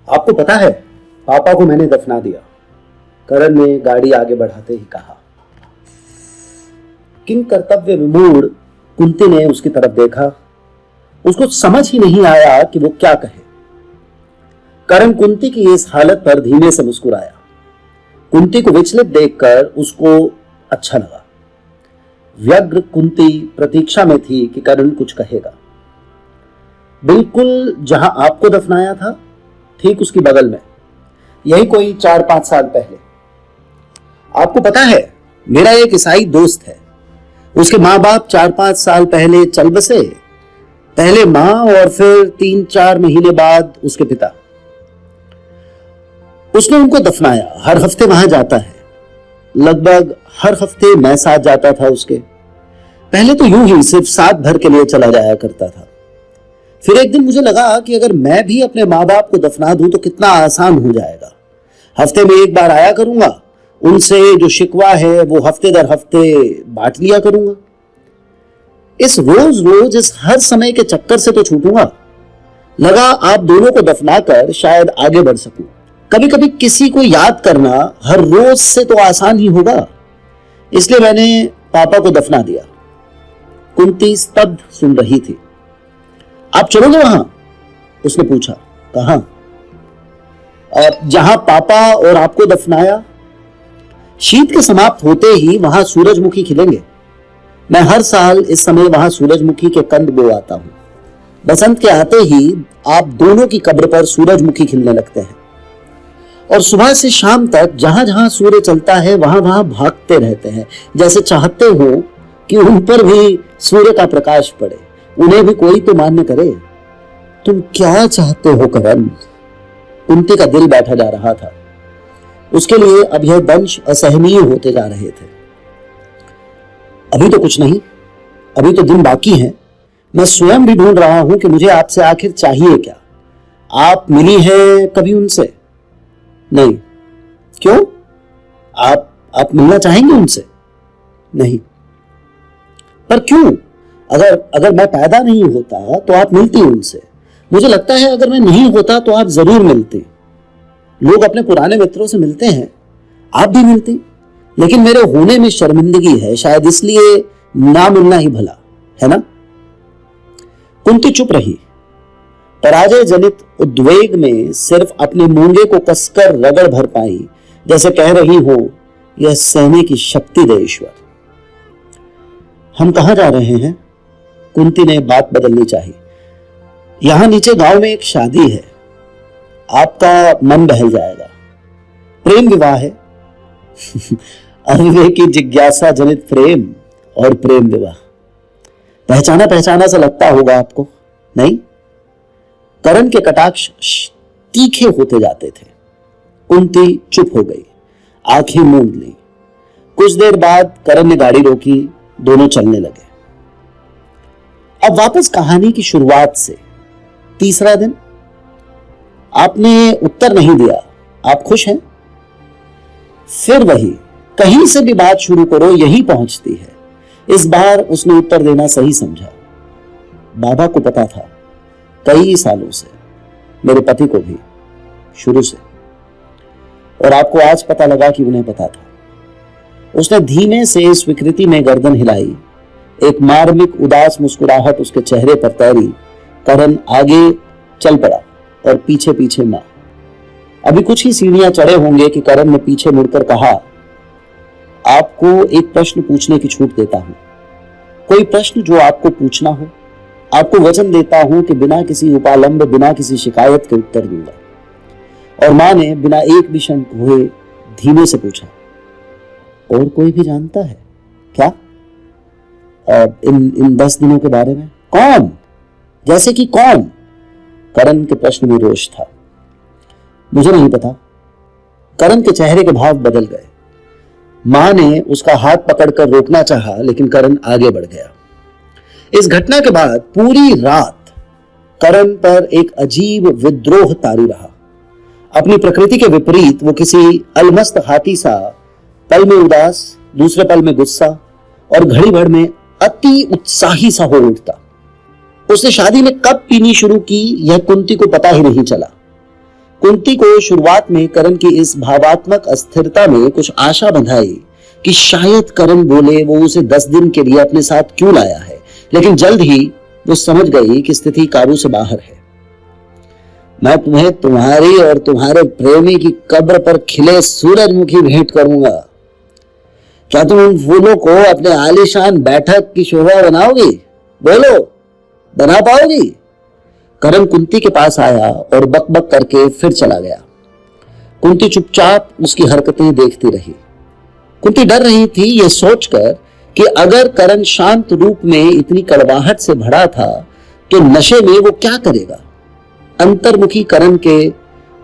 आपको पता है, पापा को मैंने दफना दिया, करण ने गाड़ी आगे बढ़ाते ही कहा। किन कर्तव्य विमूढ़ कुंती ने उसकी तरफ देखा। उसको समझ ही नहीं आया कि वो क्या कहे। करण कुंती की इस हालत पर धीमे से मुस्कुराया। कुंती को विचलित देखकर उसको अच्छा लगा। व्यग्र कुंती प्रतीक्षा में थी कि करण कुछ कहेगा। बिल्कुल जहां आपको दफनाया था, ठीक उसकी बगल में, यही कोई 4-5 साल पहले। आपको पता है, मेरा एक ईसाई दोस्त है, उसके माँ बाप 4-5 साल पहले चल बसे। पहले माँ और फिर 3-4 महीने बाद उसके पिता। उसने उनको दफनाया। हर हफ्ते वहां जाता है, लगभग हर हफ्ते मैं साथ जाता था उसके। पहले तो यूं ही सिर्फ साथ भर के लिए चला जाया करता था। फिर एक दिन मुझे लगा कि अगर मैं भी अपने माँ बाप को दफना दूं तो कितना आसान हो जाएगा। हफ्ते में एक बार आया करूंगा, उनसे जो शिकवा है वो हफ्ते दर हफ्ते बांट लिया करूंगा। इस रोज रोज इस हर समय के चक्कर से तो छूटूंगा। लगा आप दोनों को दफनाकर शायद आगे बढ़ सकूं। कभी कभी किसी को याद करना हर रोज से तो आसान ही होगा। इसलिए मैंने पापा को दफना दिया। कुंती स्तब्ध सुन रही थी। आप चलोगे वहां? उसने पूछा। कहां? जहां पापा और आपको दफनाया। शीत के समाप्त होते ही वहां सूरजमुखी खिलेंगे। मैं हर साल इस समय वहां सूरजमुखी के कंद बोआता हूं। बसंत के आते ही आप दोनों की कब्र पर सूरजमुखी खिलने लगते हैं और सुबह से शाम तक जहां जहां सूर्य चलता है वहां वहां भागते रहते हैं, जैसे चाहते हो कि उन पर भी सूर्य का प्रकाश पड़े, उन्हें भी कोई तो मान्य करे। तुम क्या चाहते हो करण? कुंती का दिल बैठा जा रहा था। उसके लिए अब यह दंश असहनीय होते जा रहे थे। अभी तो कुछ नहीं, अभी तो दिन बाकी हैं। मैं स्वयं भी ढूंढ रहा हूं कि मुझे आपसे आखिर चाहिए क्या। आप मिली हैं कभी उनसे? नहीं। क्यों? आप मिलना चाहेंगे उनसे? नहीं। पर क्यों? अगर मैं पैदा नहीं होता तो आप मिलती उनसे। मुझे लगता है अगर मैं नहीं होता तो आप जरूर मिलते। लोग अपने पुराने मित्रों से मिलते हैं, आप भी मिलते, लेकिन मेरे होने में शर्मिंदगी है, शायद इसलिए ना मिलना ही भला है ना। कुंती चुप रही। पराजय जनित उद्वेग में सिर्फ अपने मूंगे को कसकर रगड़ भर पाई, जैसे कह रही हो, यह सहने की शक्ति दे ईश्वर। हम कहां जा रहे हैं? कुंती ने बात बदलनी चाहिए। यहां नीचे गांव में एक शादी है, आपका मन बहल जाएगा। प्रेम विवाह है। अविवेकी जिज्ञासा जनित प्रेम और प्रेम विवाह। पहचाना पहचाना सा लगता होगा आपको, नहीं? करण के कटाक्ष तीखे होते जाते थे। कुंती चुप हो गई, आंखें मूंद ली। कुछ देर बाद करण ने गाड़ी रोकी, दोनों चलने लगे। अब वापस कहानी की शुरुआत से। तीसरा दिन। आपने उत्तर नहीं दिया। आप खुश हैं? फिर वही, कहीं से भी बात शुरू करो यही पहुंचती है। इस बार उसने उत्तर देना सही समझा। बाबा को पता था, कई सालों से, मेरे पति को भी, शुरू से। और आपको आज पता लगा कि उन्हें पता था। उसने धीमे से स्वीकृति में गर्दन हिलाई। एक मार्मिक उदास मुस्कुराहट उसके चेहरे पर तैरी। करण आगे चल पड़ा और पीछे पीछे मां। अभी कुछ ही सीढ़ियां चढ़े होंगे कि करण ने पीछे मुड़कर कहा, आपको एक प्रश्न पूछने की छूट देता हूं। कोई प्रश्न जो आपको पूछना हो। आपको वचन देता हूं कि बिना किसी उपालंब, बिना किसी शिकायत के उत्तर दूंगा। और मां ने बिना एक भी क्षण हुए धीमे से पूछा, और कोई भी जानता है क्या इन 10 दिनों के बारे में? कौन? जैसे कि कौन? करण के प्रश्न में रोष था। मुझे नहीं पता। करण के चेहरे के भाव बदल गए। मां ने उसका हाथ पकड़कर रोकना चाहा, लेकिन करण आगे बढ़ गया। इस घटना के बाद पूरी रात करण पर एक अजीब विद्रोह तारी रहा। अपनी प्रकृति के विपरीत वो किसी अलमस्त हाथी सा पल में उदास, दूसरे पल में गुस्सा और घड़ी भर में अति उत्साही सा हो उठता। उसने शादी में कब पीनी शुरू की यह कुंती को पता ही नहीं चला। कुंती को शुरुआत में करण की इस भावात्मक अस्थिरता में कुछ आशा बंधाई कि शायद करण बोले वो उसे 10 दिन के लिए अपने साथ क्यों लाया है, लेकिन जल्द ही वो समझ गई कि स्थिति काबू से बाहर है। मैं तुम्हें तुम्हारी और तुम्हारे प्रेमी की कब्र पर खिले सूरजमुखी भेंट करूंगा। क्या तुम उन फूलों को अपने आलीशान बैठक की शोभा बनाओगी? बोलो, बना पाओगी? करण कुंती के पास आया और बकबक करके फिर चला गया। कुंती चुपचाप उसकी हरकतें देखती रही। कुंती डर रही थी यह सोचकर कि अगर करण शांत रूप में इतनी कड़वाहट से भरा था तो नशे में वो क्या करेगा। अंतर्मुखी करण के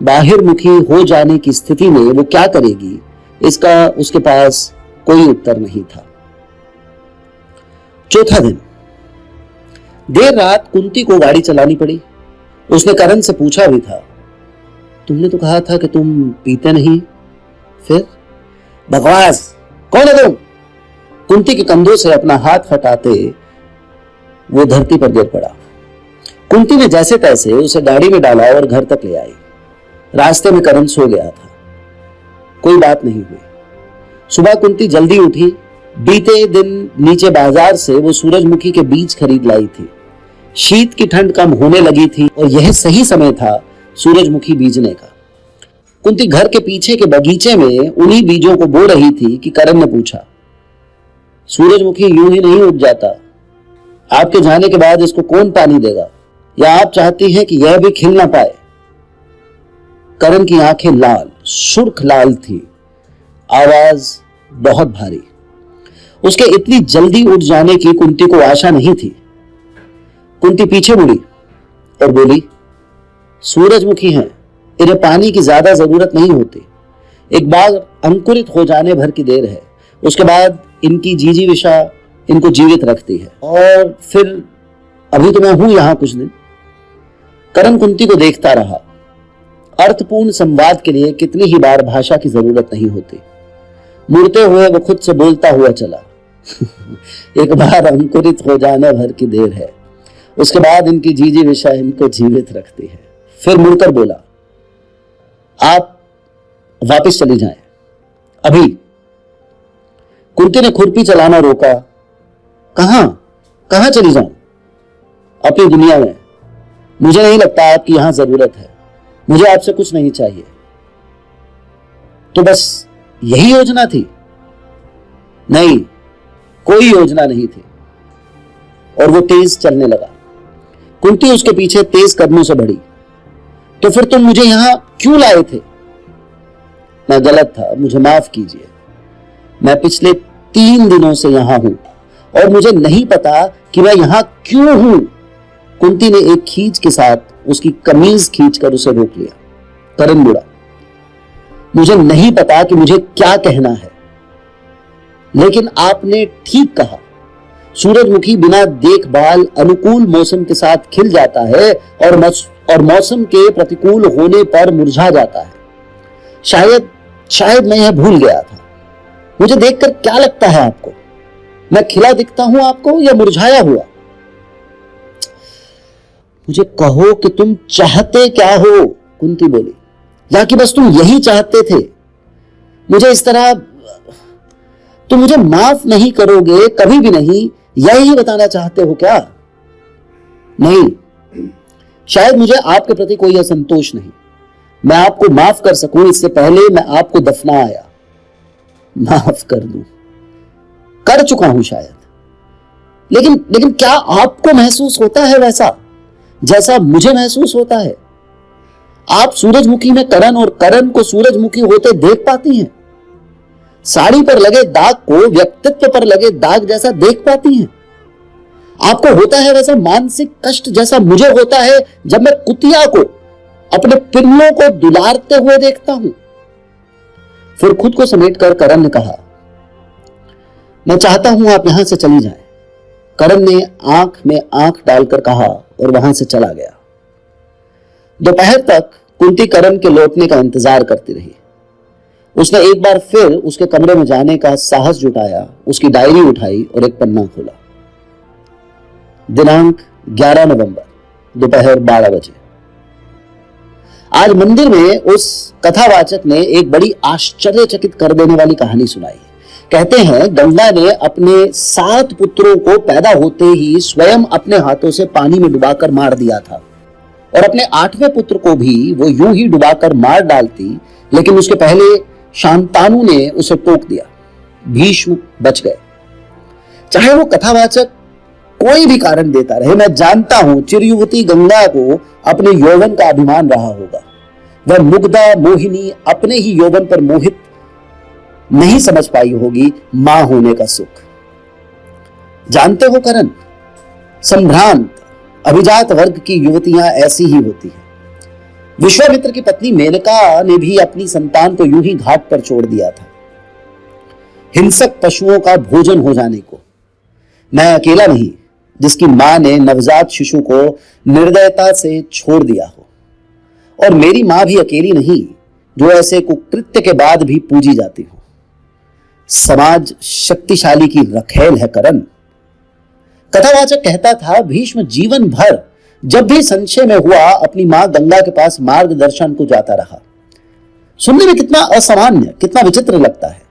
बाहिरमुखी हो जाने की स्थिति में वो क्या करेगी, इसका उसके पास कोई उत्तर नहीं था। चौथा दिन, देर रात कुंती को गाड़ी चलानी पड़ी। उसने करण से पूछा भी था, तुमने तो कहा था कि तुम पीते नहीं, फिर? बकवास, कौन है तुम? कुंती के कंधों से अपना हाथ हटाते वो धरती पर गिर पड़ा। कुंती ने जैसे तैसे उसे गाड़ी में डाला और घर तक ले आई। रास्ते में करण सो गया था। कोई बात नहीं हुई। सुबह कुंती जल्दी उठी। बीते दिन नीचे बाजार से वो सूरजमुखी के बीज खरीद लाई थी। शीत की ठंड कम होने लगी थी और यह सही समय था सूरजमुखी बीजने का। कुंती घर के पीछे के बगीचे में उन्हीं बीजों को बो रही थी कि करण ने पूछा, सूरजमुखी यूं ही नहीं उग जाता। आपके जाने के बाद इसको कौन पानी देगा? या आप चाहती हैं कि यह भी खिल ना पाए? करण की आंखें लाल, सुर्ख लाल थी, आवाज बहुत भारी। उसके इतनी जल्दी उठ जाने की कुंती को आशा नहीं थी। कुंती पीछे मुड़ी और बोली, सूरजमुखी हैं, इन्हें पानी की ज्यादा जरूरत नहीं होती। एक बार अंकुरित हो जाने भर की देर है, उसके बाद इनकी जीजीविषा इनको जीवित रखती है। और फिर अभी तो मैं हूं यहां कुछ दिन। करण कुंती को देखता रहा। अर्थपूर्ण संवाद के लिए कितनी ही बार भाषा की जरूरत नहीं होती। मुड़ते हुए वो खुद से बोलता हुआ चला, एक बार अंकुरित हो जाने भर की देर है, उसके बाद इनकी जीजीविषा इनको जीवित रखती है। फिर मुड़कर बोला, आप वापस चली जाएं, अभी। कुंती ने खुरपी चलाना रोका। कहां चली जाऊं? अपनी दुनिया में। मुझे नहीं लगता आपकी यहां जरूरत है। मुझे आपसे कुछ नहीं चाहिए। तो बस यही योजना थी? नहीं, कोई योजना नहीं थी। और वो तेज चलने लगा। कुंती उसके पीछे तेज कदमों से बढ़ी। तो फिर तुम मुझे यहां क्यों लाए थे? मैं गलत था, मुझे माफ कीजिए। मैं पिछले 3 दिनों से यहां हूं और मुझे नहीं पता कि मैं यहां क्यों हूं। कुंती ने एक खींच के साथ उसकी कमीज खींचकर उसे रोक लिया। करण मुड़ा। मुझे नहीं पता कि मुझे क्या कहना है, लेकिन आपने ठीक कहा। सूरजमुखी बिना देखभाल अनुकूल मौसम के साथ खिल जाता है और मौसम के प्रतिकूल होने पर मुरझा जाता है। शायद मैं यह भूल गया था। मुझे देखकर क्या लगता है आपको? मैं खिला दिखता हूं आपको या मुरझाया हुआ? मुझे कहो कि तुम चाहते क्या हो? कुंती बोली। या कि बस तुम यही चाहते थे? मुझे इस तरह तुम मुझे माफ नहीं करोगे कभी भी नहीं, यही बताना चाहते हो क्या? नहीं, शायद मुझे आपके प्रति कोई असंतोष नहीं। मैं आपको माफ कर सकूं इससे पहले मैं आपको दफना आया। माफ कर दूं, कर चुका हूं शायद, लेकिन क्या आपको महसूस होता है वैसा जैसा मुझे महसूस होता है? आप सूरजमुखी में करण और करण को सूरजमुखी होते देख पाती हैं? साड़ी पर लगे दाग को व्यक्तित्व पर लगे दाग जैसा देख पाती हैं? आपको होता है वैसा मानसिक कष्ट जैसा मुझे होता है जब मैं कुतिया को अपने पिल्लों को दुलारते हुए देखता हूं? फिर खुद को समेटकर करण ने कहा, मैं चाहता हूं आप यहां से चली जाएं। करण ने आंख में आंख डालकर कहा और वहां से चला गया। दोपहर तक कुंती करण के लौटने का इंतजार करती रही। उसने एक बार फिर उसके कमरे में जाने का साहस जुटाया, उसकी डायरी उठाई और एक पन्ना खोला। दिनांक 11 नवंबर, दोपहर 12 बजे। आज मंदिर में उस कथावाचक ने एक बड़ी आश्चर्यचकित कर देने वाली कहानी सुनाई। कहते हैं गंगा ने अपने 7 पुत्रों को पैदा होते ही स्वयं अपने हाथों से पानी में डुबाकर मार दिया था, और अपने 8वें पुत्र को भी वो यूं ही डुबाकर मार डालती, लेकिन उसके पहले शांतानु ने उसे टोक दिया। भीष्म बच गए। चाहे वो कथावाचक कोई भी कारण देता रहे, मैं जानता हूं चिरयुवती गंगा को अपने यौवन का अभिमान रहा होगा। वह मुग्धा मोहिनी अपने ही यौवन पर मोहित नहीं समझ पाई होगी मां होने का सुख। जानते हो करण, संभ्रांत अभिजात वर्ग की युवतियां ऐसी ही होती हैं। विश्वामित्र की पत्नी मेनका ने भी अपनी संतान को यूं ही घाट पर छोड़ दिया था, हिंसक पशुओं का भोजन हो जाने को। मैं अकेला नहीं जिसकी मां ने नवजात शिशु को निर्दयता से छोड़ दिया हो, और मेरी मां भी अकेली नहीं जो ऐसे कुकृत्य के बाद भी पूजी जाती हो। समाज शक्तिशाली की रखेल है करण। कथावाचक कहता था भीष्म जीवन भर जब भी संशय में हुआ अपनी मां गंगा के पास मार्गदर्शन को जाता रहा। सुनने में कितना असामान्य, कितना विचित्र लगता है।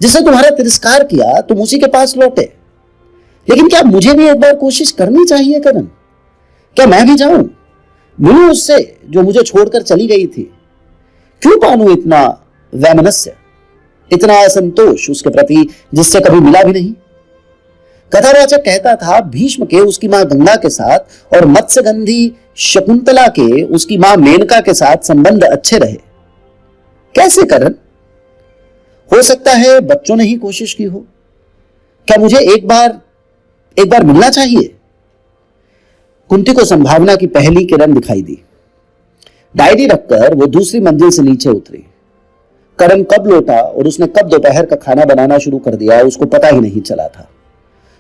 जिसने तुम्हारा तिरस्कार किया तुम उसी के पास लौटे। लेकिन क्या मुझे भी एक बार कोशिश करनी चाहिए करण? क्या मैं भी जाऊं, मिलूं उससे जो मुझे छोड़कर चली गई थी? क्यों पालूं इतना वैमनस्य, इतना असंतोष उसके प्रति जिससे कभी मिला भी नहीं? कथावाचक कहता था भीष्म के उसकी मां गंगा के साथ और मत्स्यगंधी शकुंतला के उसकी मां मेनका के साथ संबंध अच्छे रहे। कैसे करण? हो सकता है बच्चों ने ही कोशिश की हो। क्या मुझे एक बार मिलना चाहिए? कुंती को संभावना की पहली किरण दिखाई दी। डायरी रखकर वो दूसरी मंजिल से नीचे उतरी। करण कब लौटा और उसने कब दोपहर का खाना बनाना शुरू कर दिया उसको पता ही नहीं चला था।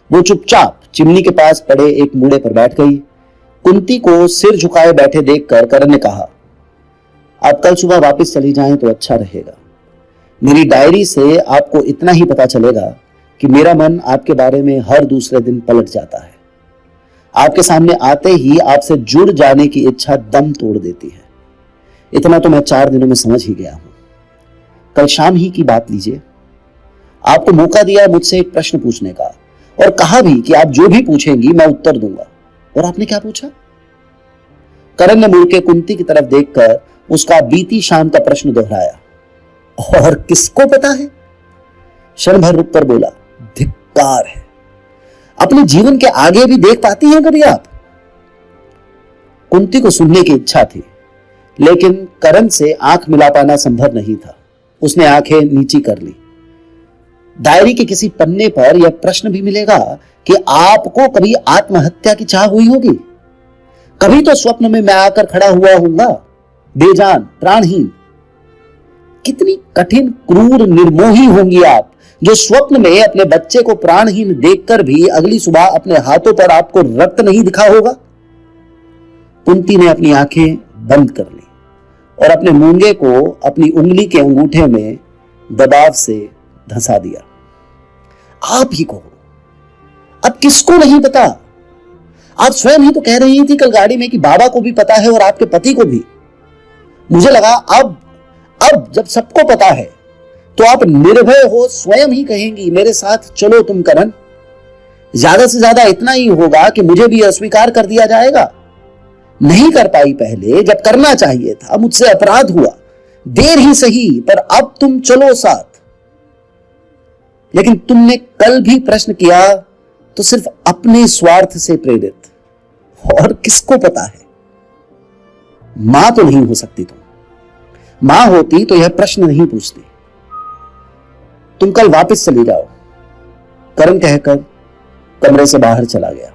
वो चुपचाप चिमनी के पास पड़े एक मूड़े पर बैठ गई। कुंती को सिर झुकाए बैठे देखकर करण ने कहा, आप कल सुबह वापस चली जाएं तो अच्छा रहेगा। मेरी डायरी से आपको इतना ही पता चलेगा कि मेरा मन आपके बारे में हर दूसरे दिन पलट जाता है। आपके सामने आते ही आपसे जुड़ जाने की इच्छा दम तोड़ देती है। इतना तो मैं 4 दिनों में समझ ही गया हूं। कल शाम ही की बात लीजिए। आपको मौका दिया मुझसे एक प्रश्न पूछने का, और कहा भी कि आप जो भी पूछेंगी मैं उत्तर दूंगा। और आपने क्या पूछा? करण ने मुड़ के कुंती की तरफ देखकर उसका बीती शाम का प्रश्न दोहराया। और किसको पता है? क्षण भर रुक कर बोला, धिक्कार है। अपने जीवन के आगे भी देख पाती हैं कभी आप? कुंती को सुनने की इच्छा थी, लेकिन करण से आंख मिला पाना संभव नहीं था। उसने आंखें नीची कर ली। डायरी के किसी पन्ने पर यह प्रश्न भी मिलेगा कि आपको कभी आत्महत्या की चाह हुई होगी? कभी तो स्वप्न में मैं आकर खड़ा हुआ हूंगा, बेजान, प्राणहीन। कितनी कठिन, क्रूर, निर्मोही होंगी आप जो स्वप्न में अपने बच्चे को प्राणहीन देखकर भी अगली सुबह अपने हाथों पर आपको रक्त नहीं दिखा होगा। कुंती ने अपनी आंखें बंद कर ली और अपने मूंगे को अपनी उंगली के अंगूठे में दबाव से धंसा दिया। आप ही कहो, अब किसको नहीं पता? आप स्वयं ही तो कह रही थी कल गाड़ी में कि बाबा को भी पता है और आपके पति को भी। मुझे लगा अब जब सबको पता है तो आप निर्भय हो स्वयं ही कहेंगी मेरे साथ चलो तुम करण। ज्यादा से ज्यादा इतना ही होगा कि मुझे भी अस्वीकार कर दिया जाएगा। नहीं कर पाई पहले, जब करना चाहिए था, मुझसे अपराध हुआ, देर ही सही, पर अब तुम चलो साथ। लेकिन तुमने कल भी प्रश्न किया तो सिर्फ अपने स्वार्थ से प्रेरित। और किसको पता है, मां तो नहीं हो सकती तुम। मां होती तो यह प्रश्न नहीं पूछती। तुम कल वापस चली जाओ, करण कहकर कमरे से बाहर चला गया।